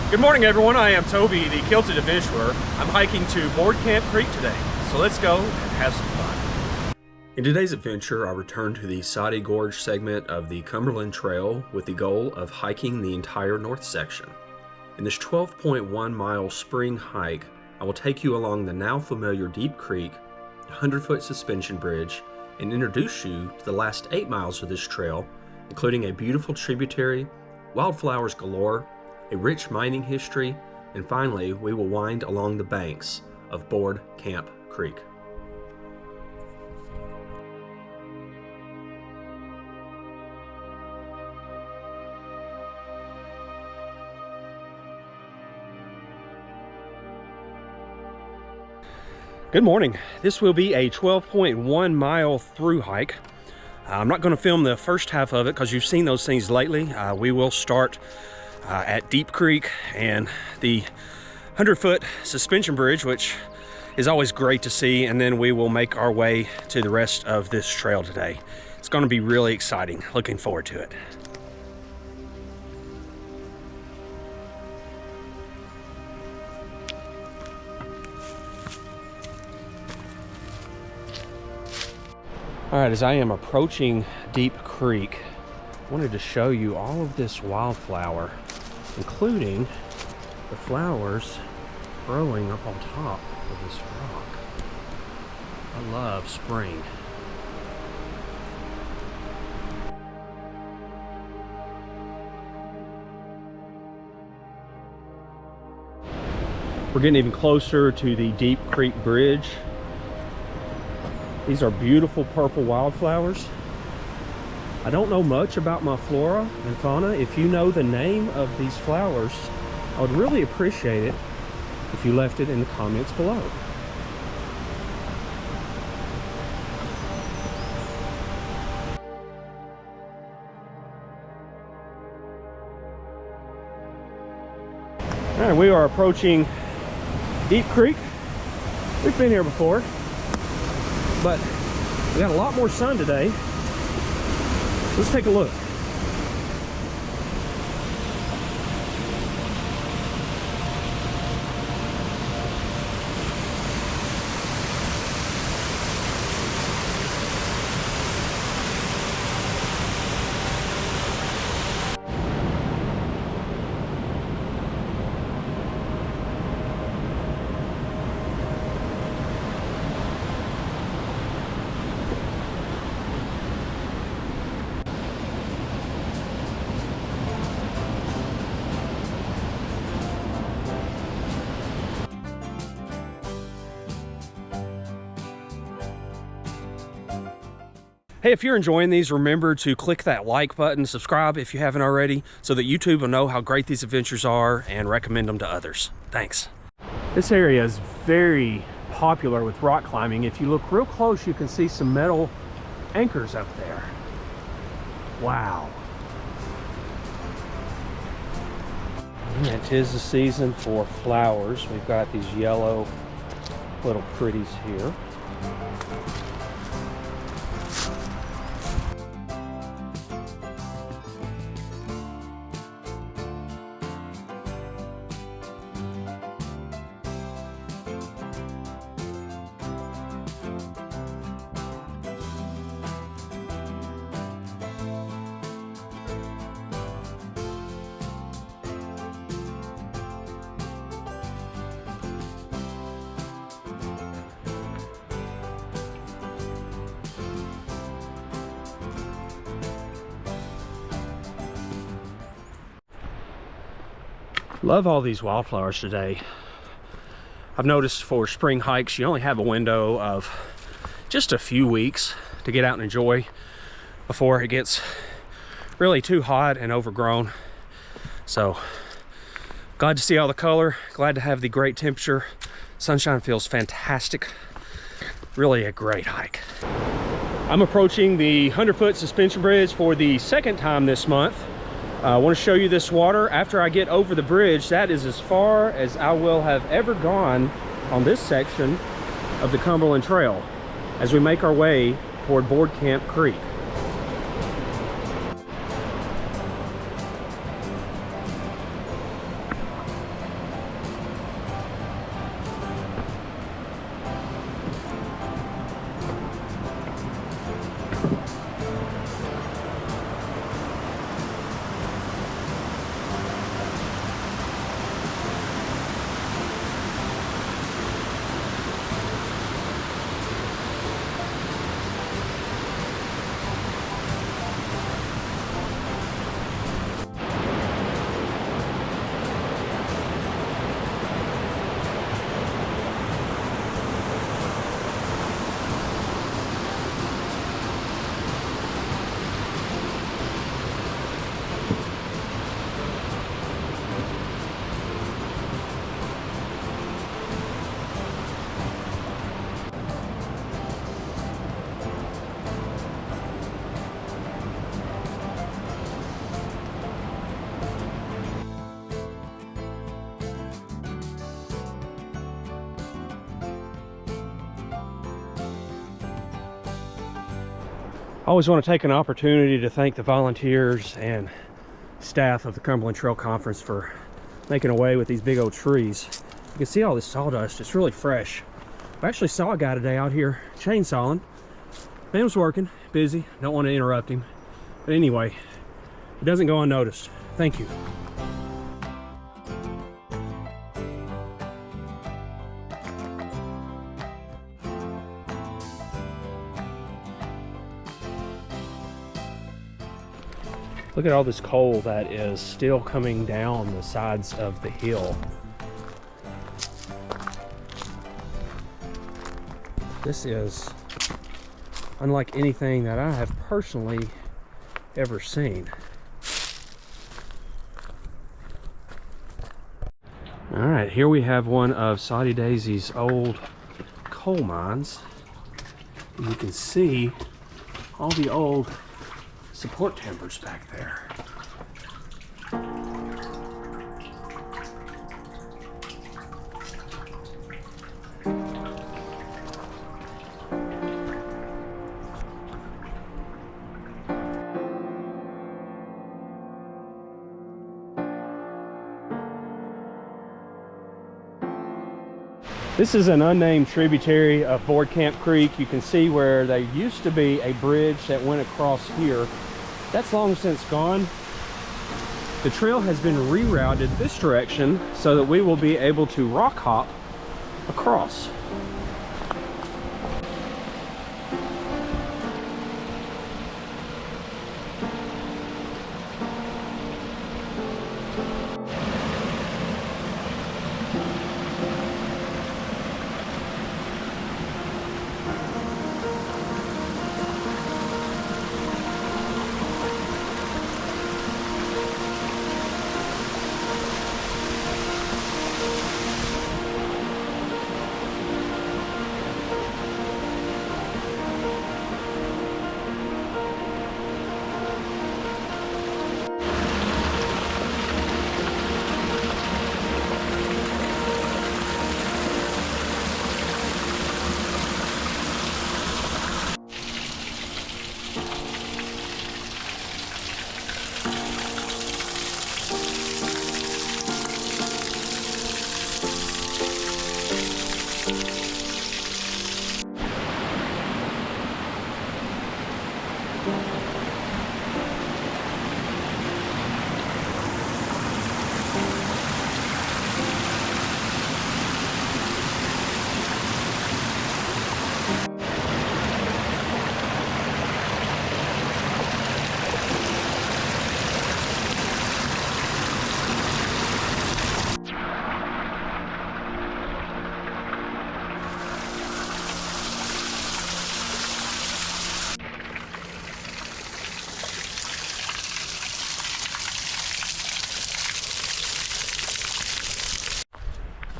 Good morning, everyone. I am Toby, the Kilted Adventurer. I'm hiking to Board Camp Creek today, so let's go and have some fun. In today's adventure, I return to the Soddy Gorge segment of the Cumberland Trail with the goal of hiking the entire north section. In this 12.1 mile spring hike, I will take you along the now familiar Deep Creek, 100-foot suspension bridge, and introduce you to the last 8 miles of this trail, including a beautiful tributary, wildflowers galore, a rich mining history, and finally, we will wind along the banks of Board Camp Creek. Good morning. This will be a 12.1 mile through hike. I'm not going to film the first half of it because you've seen those things lately. We will start at Deep Creek and the 100-foot suspension bridge, which is always great to see, and then we will make our way to the rest of this trail today. It's going to be really exciting. Looking forward to it. All right, as I am approaching Deep Creek, I wanted to show you all of this wildflower, including the flowers growing up on top of this rock. I love spring. We're getting even closer to the Deep Creek Bridge. These are beautiful purple wildflowers. I don't know much about my flora and fauna. If you know the name of these flowers, I would really appreciate it if you left it in the comments below. All right, we are approaching Deep Creek. We've been here before, but we got a lot more sun today. Let's take a look. Hey, if you're enjoying these, remember to click that like button, subscribe if you haven't already, so that YouTube will know how great these adventures are and recommend them to others. Thanks. This area is very popular with rock climbing. If you look real close, you can see some metal anchors up there. Wow. And it is the season for flowers. We've got these yellow little pretties here. Love all these wildflowers today. I've noticed for spring hikes, you only have a window of just a few weeks to get out and enjoy before it gets really too hot and overgrown. So glad to see all the color, glad to have the great temperature. Sunshine feels fantastic. Really a great hike. I'm approaching the 100-foot suspension bridge for the second time this month. I want to show you this water. After I get over the bridge, that is as far as I will have ever gone on this section of the Cumberland Trail as we make our way toward Board Camp Creek. I always want to take an opportunity to thank the volunteers and staff of the Cumberland Trail Conference for making away with these big old trees. You can see all this sawdust. It's really fresh. I actually saw a guy today out here chainsawing. Man was working, busy. Don't want to interrupt him. But anyway, it doesn't go unnoticed. Thank you. Look at all this coal that is still coming down the sides of the hill. This is unlike anything that I have personally ever seen. All right, here we have one of Soddy Daisy's old coal mines. You can see all the old support timbers back there. This is an unnamed tributary of Board Camp Creek. You can see where there used to be a bridge that went across here. That's long since gone. The trail has been rerouted this direction so that we will be able to rock hop across.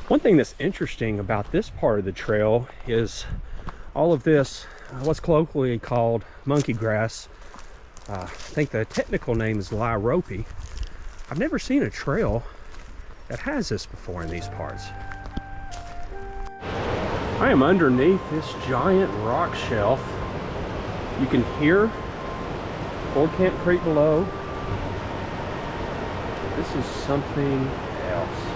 One thing that's interesting about this part of the trail is all of this, what's colloquially called monkey grass. I think the technical name is lyrope. I've never seen a trail that has this before in these parts. I am underneath this giant rock shelf. You can hear Board Camp Creek below. This is something else.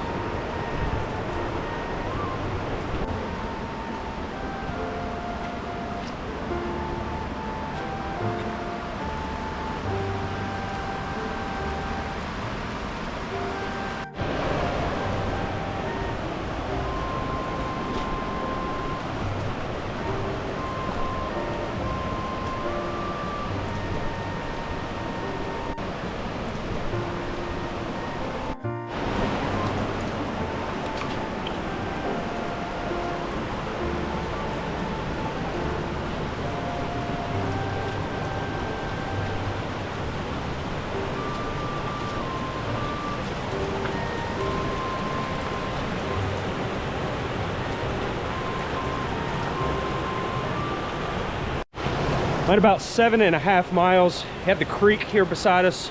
At about 7.5 miles, we have the creek here beside us.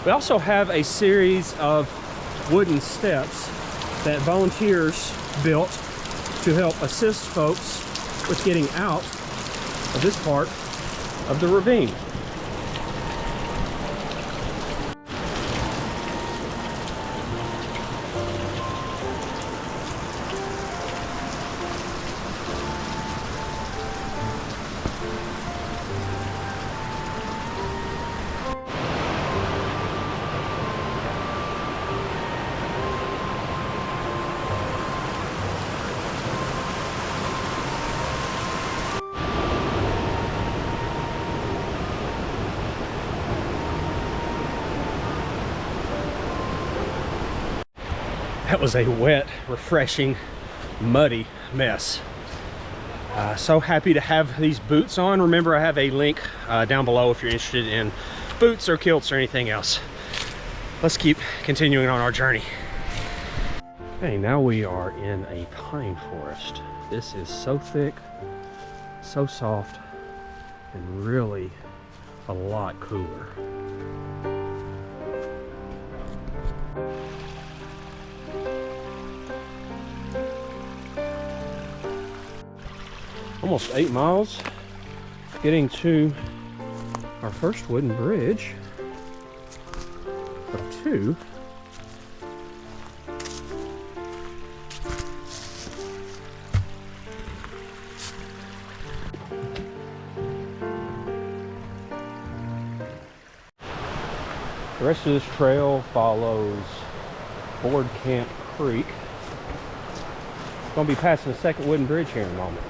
We also have a series of wooden steps that volunteers built to help assist folks with getting out of this part of the ravine. That was a wet, refreshing, muddy mess. So happy to have these boots on. Remember, I have a link down below if you're interested in boots or kilts or anything else. Let's keep continuing on our journey. Okay, now we are in a pine forest. This is so thick, so soft, and really a lot cooler. Almost 8 miles, getting to our first wooden bridge of 2. The rest of this trail follows Board Camp Creek. Gonna be passing the second wooden bridge here in a moment.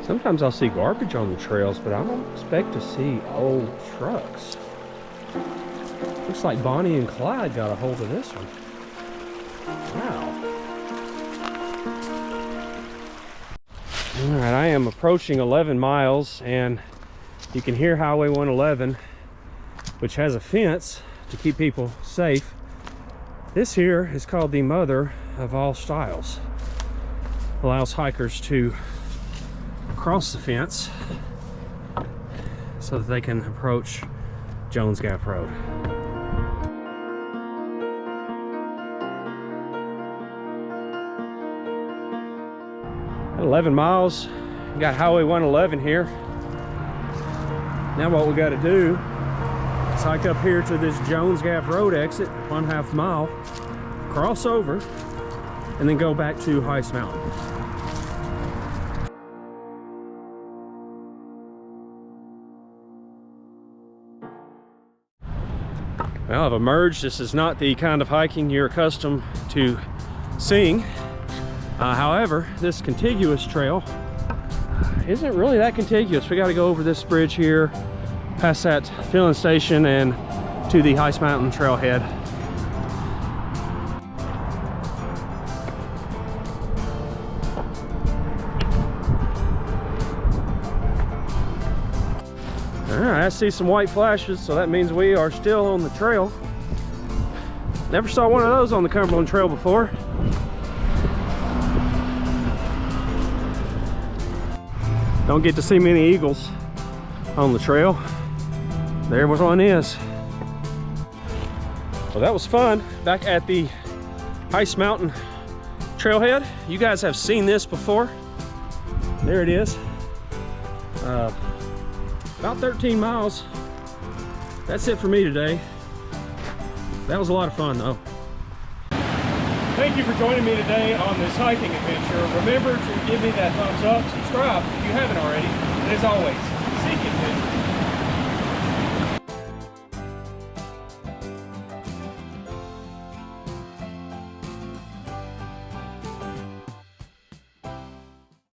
Sometimes I'll see garbage on the trails, but I don't expect to see old trucks. Looks like Bonnie and Clyde got a hold of this one. Wow. All right, I am approaching 11 miles, and you can hear Highway 111, which has a fence to keep people safe. This here is called the mother of all stiles. Allows hikers to cross the fence so that they can approach Jones Gap Road. At 11 miles, we got Highway 111 here. Now what we got to do is hike up here to this Jones Gap Road exit, 1/2 mile, cross over, and then go back to Heist Mountain. Well, I've emerged. This is not the kind of hiking you're accustomed to seeing. However, this contiguous trail isn't really that contiguous. We got to go over this bridge here, past that filling station, and to the Heist Mountain trailhead. All right, I see some white flashes, so that means we are still on the trail. Never saw one of those on the Cumberland Trail before. Don't get to see many eagles on the trail. There one is. Well, that was fun. Back at the Heist Mountain trailhead. You guys have seen this before. There it is. About 13 miles. That's it for me today. That was a lot of fun though. Thank you for joining me today on this hiking adventure. Remember to give me that thumbs up, subscribe if you haven't already, and as always, seek adventure.